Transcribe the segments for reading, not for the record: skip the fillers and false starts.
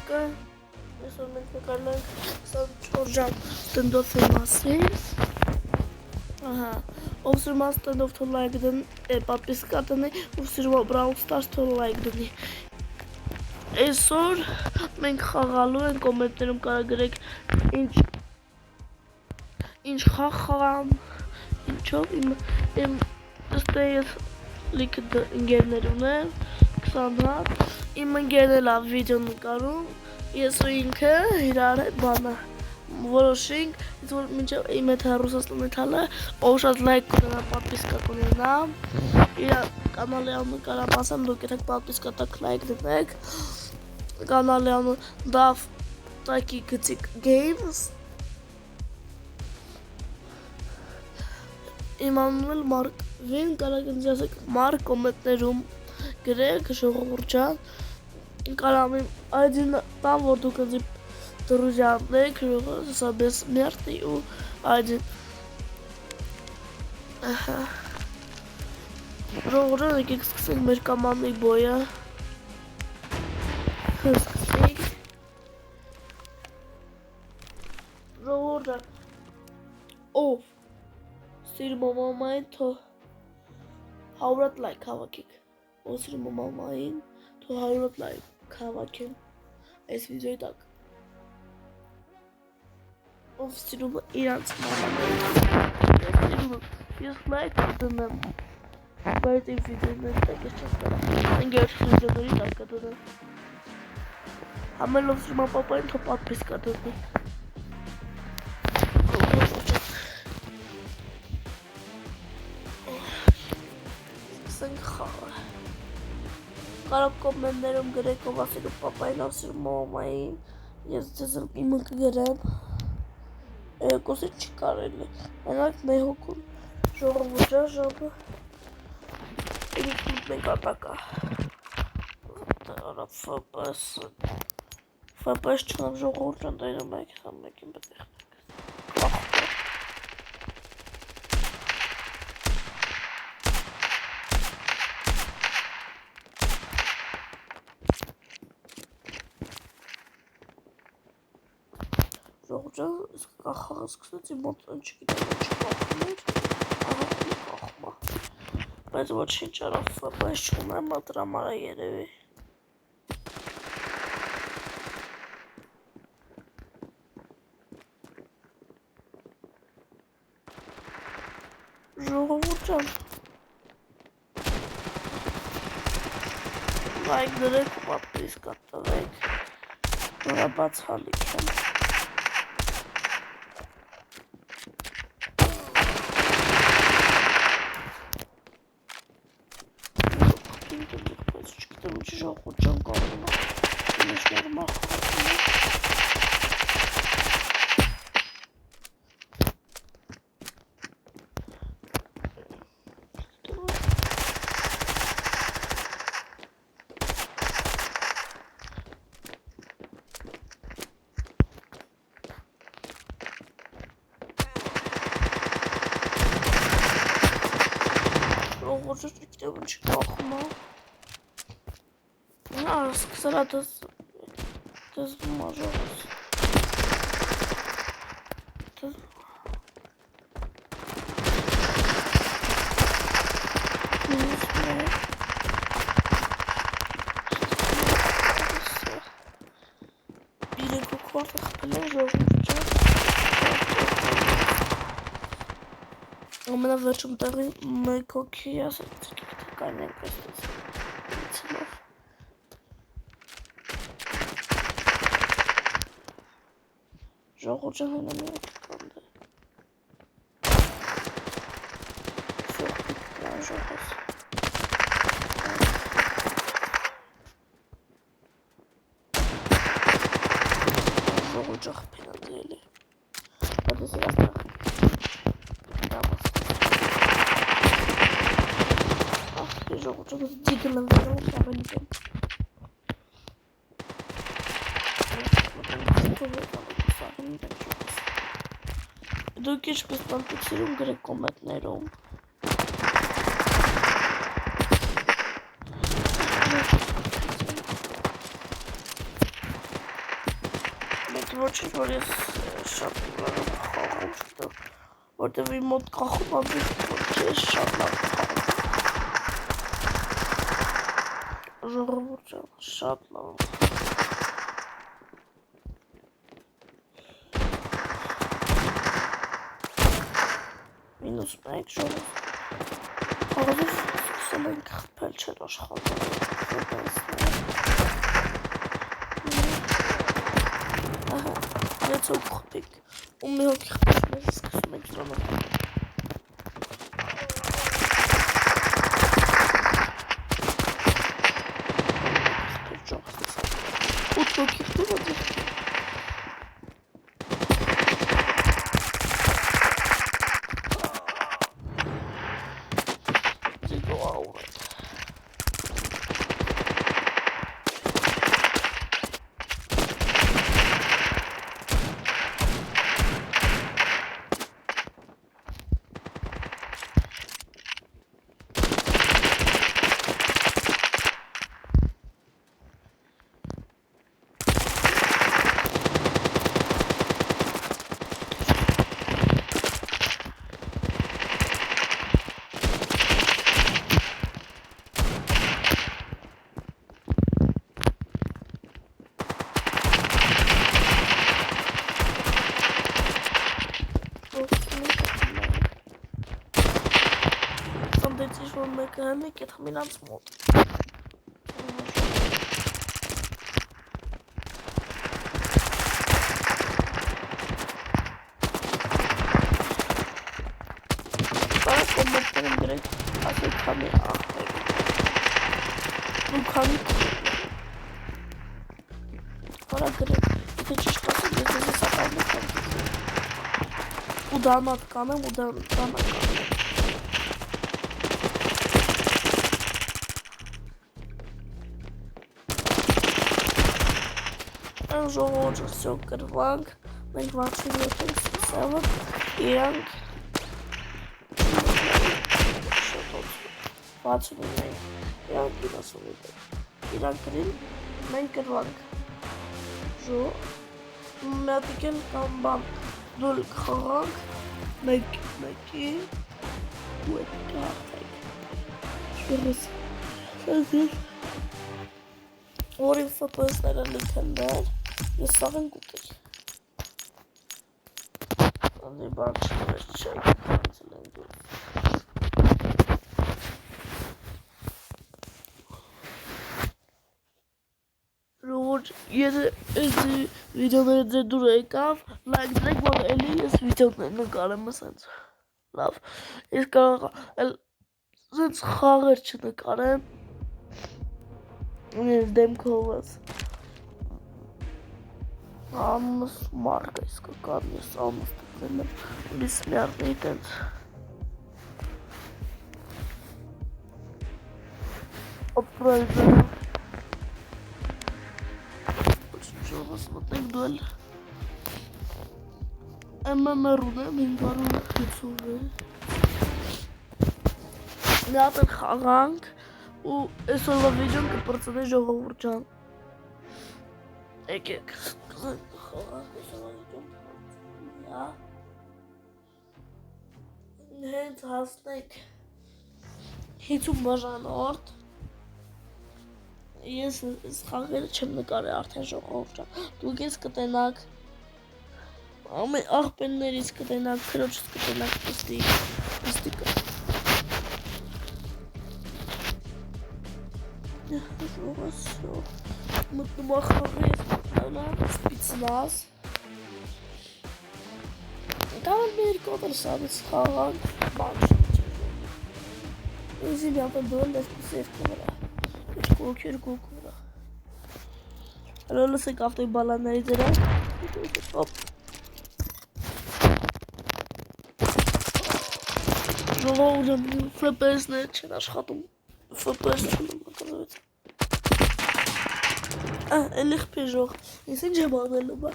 Եկա, այսօր մենք նկարել ենք 24 ժամ ստենդոֆի մասին։ Ահա, ով սիրում է ստենդոֆ թող լայք դնի, պատվիսկա դնի, ով սիրում է Brawl Stars թող լայք դնի։ Այսօր մենք խաղալու ենք, կոմենտներում կարող գրեք ինչ խաղ խաղամ, ինչով իմ ըստ ես լիքը ընկերներ ունեմ, 20 հատ, իմ ընկերն էլ է վիդեո նկարում, ես ու ինքը իրար հետ բանը որոշենք, իսկ որ մինչև իմ հետ հեռուստացնի թալը, ով շատ լայք կունենա, պատվիսկա կունենա, իր կանալի անունը կարամ ասեմ, դուք եթե պատվիսկա տակ լայք դնեք, կանալի անունը Dav տակի գծիկ Games, իմ անունն էլ Մարկվին, կարող ինձ ասեք Մարկ կոմենտներում գրեք, ժողովուրդ ջան, կարամ իմ ID-ն տամ, որ դուք ինձ դրուժանեք, հսա բեսմերտի ու ID-ն։ Ժողովուրդ եկեք սկսենք մեր կամանդի բոյը։ Սկսենք։ Ժողովուրդ ով սիրում է մամային, թող 100 լայք հավաքեք։ Ով սիրում է մամային, թող 100 լայք հավաքեն այս վիդեոյի տակ։ Ով սիրում է իրանց մամանային, ես լայք դնեմ, բայց իմ վիդեոյի տակ ես չես կարա, ընկերոջ վիդեոների տակ կդնեմ։ Համել ով սիրում է պապային, թող պատվիսկա դնի։ Սկսենք խաղը։ Կարող կոմենտներում գրեք ով ասիրում պապային, ով սիրում մամային, ես ձեզ իմը կգրեմ, երկուսի չի կարելի, մենակ մեր հոգուն ժողովուրդ ժամը, ինքնուտ մենք ատակա, FPS չնամ ժողովուրդ ժան, դայնը մեկ խամ մեկին բտեղ ժողջան, կախաղը սկսեց իմ մոտ չգիտեմ ինչ կախում էր, ահապի կախմա, բայց ոչ ինչ արավ FPS չունեմ, դրամարա երևի։ Ժողովուրդ ջան, լայք դրեք ու պատվիսկա տվեք, նորա բաց հալիք եմ։ Չգիտեմ ինչի ժողովուրդ ջան կարում է, ինչ նորմալ խաղում է։ Ժողովուրդ չգիտեմ ինչի կախում է։ Սկսել է դզվում է ժողովուրդ։ Իրենք ու քորդը խպել են ժողովուրդ ջան։ Ամենավերջում տեղի մեկ հոգի ասեք, կանենք այստես իցնով։ Ժողովուրդ ջան հենա մի հոգի կանդե։ Սողպիկ կան ժողով։ Ժողովուրդ ջան խպին անդրել է։ Բայց ես իրաս նախ ժողովուրդ ջան դիգն եմ վերում ավելի եմ։ Դուք ինչպես տանտիք սիրում գրեք կոմենտներում։ ոչինչ, որ ես շատ լավ խաղում չտով, որտև իմ մոտ կախում ամբիղ, որ չես շատ լավ խաղում։ Ժողովուրդ ջան, շատ լավ։ Մինուս մեկ ժողովուրդ։ Հաղորդով սկսել ենք խփել չեր աշխատել։ Let's go pick. Մի հոգի խփել սկսում ենք դրանով։ Ութ հոգի խփում է։ Մեկը կետ խմինանց մոտ։ Բարը կոմենտներում գրեք ասել քանի աղթեր։ Ու քանի Բարը գրեք, եթե ճիշտ ասել, ես ես սակալն եմ ու դանատ կանեմ, ու դանատ կանեմ։ Ժողովուրդ всё կրվանք, մենք 67 ենք սկսել, իրանք 69, իրանք 95, իրանք գրին, մենք կրվանք, մետիկ են կամ բան, դուլ խաղանք, մեկի, ու էտ կհաղթենք, շվերս, որ իմ FPS-ները լիքնդեր, ես սաղ են կուտեի։ Անի բան չվեր չեք, հանցել են դուր։ Ժողովուրդ, եթե այս վիդեոները ձեր դուր եկավ, լայք դրեք, որ էլի ես վիդեոներ նկարեմ ասենց։ Լավ, ես կարող ասենց խաղեր չնկարեմ, ես դեմքով ես ամս մարկա իսկը կան, ես ամս տկնել եմ, լիս միարնի տենց ապրայզը Չովս մտնենք դու էլ MMR-ուն եմ, ինվարում հիցով է Մի հատ էլ խաղանք ու այսօրվա վիդեոն կպրծնի ժողովուրդ ջան Եկեք խաղանք այսօրվա վիդեոն Հենց հասնենք 50 բաժանորդ Ես խաղերը չեմ նկարել արդեն ժողովուրդ ջան Դուք ես կտենաք Ամեն աղբեններից կտենաք, քրոջից կտենաք պստիկը Ժողովասյո Մտնում ախաղը ես մտնալան, սպիցնազ Կամ էլ մեր կոտր սավից խաղանք, բան շատ չէ Ուզի մի ապը դոլ դեսկուս երկու վրա երկու վրա Հալո լսեք ավտոյի բալանների ձերա Հոպ Ժողովուրդ FPS-ներ չեն աշխատում FPS չունեմ ակրվեց Էլի խպեժող Ես ինչ եմ անելու բա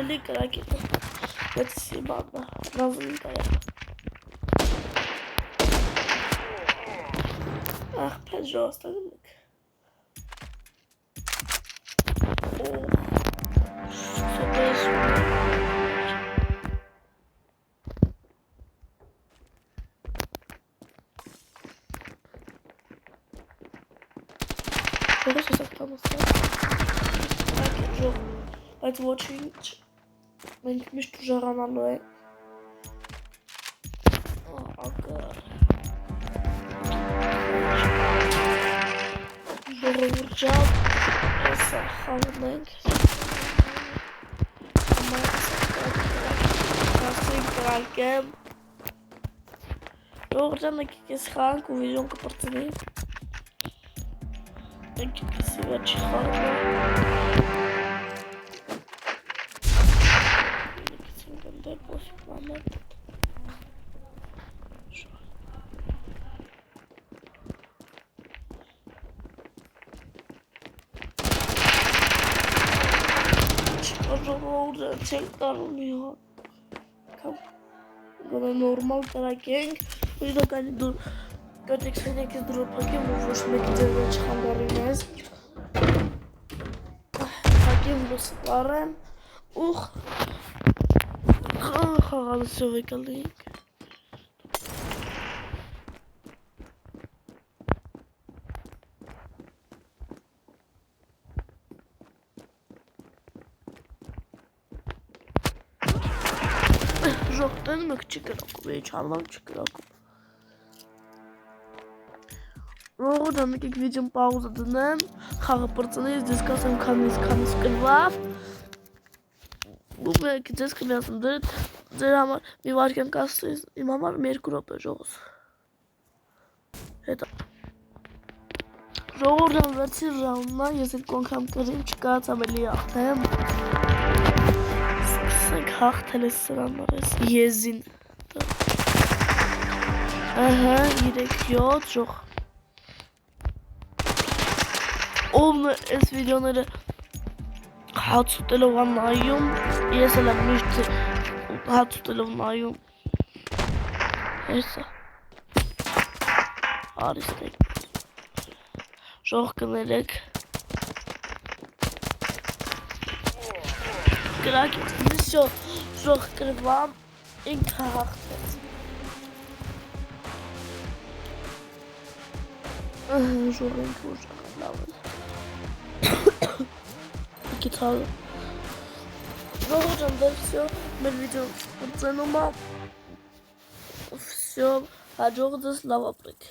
Էլի կրակի Բայց սիբաննա Ռազնին կարյա Ախ պեժող ստագում եք Որս ես ակտամասը։ Բայց ոչինչ մենք միշտ ուժեղանալու ենք։ Ագար։ Ժողովուրդ ջան, հեսա խաղում ենք։ Հասին կրակեմ։ Ժողովուրդ ջան, եկեք ես խաղանք ու վիդեոն կպրծնի։ Եկեք ես վերջի խաղում եմ։ Ժողովուրդ չենք կարում մի հատ գոնե նորմալ կրակենք իրականի դուր կատեք սենեք ես դրոպակեմ ու ոչ մեկի ձեր վեջ խանգարին ես հակեմ լուսը պարեմ ու խաղալսով եկալինք Ժողտեն մեկ չի կրակում, էի չանվամ չի կրակում Ժողովուրդ եկեք վիդեոն պաուզը դնեմ, խաղը պրծնից դες կասեմ քանից կրվավ ու մեկ ձեզ կմիասեմ ձեր համար մի վարկյան կասես իմ համար մի 2 րոպե ժողովուրդ հետո Ժողովուրդ վերցի ռաունդն ես այդ կոնքամ կրին չկարացամ էլի աղթեմ Սկսենք հաղթել ես սրան նորես եզին Ահա 3-7 ժող Ովն է այս վիդեոները հաց ուտելով նայում ես էլ եմ միշտ հաց ուտելով նայում Հեսա Արիստեք Ժող կներեք Կրակեք վիսյո ժող կրվամ ինքը հաղթեց Ժող ինքը ուժեղ լավ է Գիտալը Ժողովուրդ ջան դե վսյո մեր վիդեոն պրծենում է Վսյո հաջողդս լավ ապրեք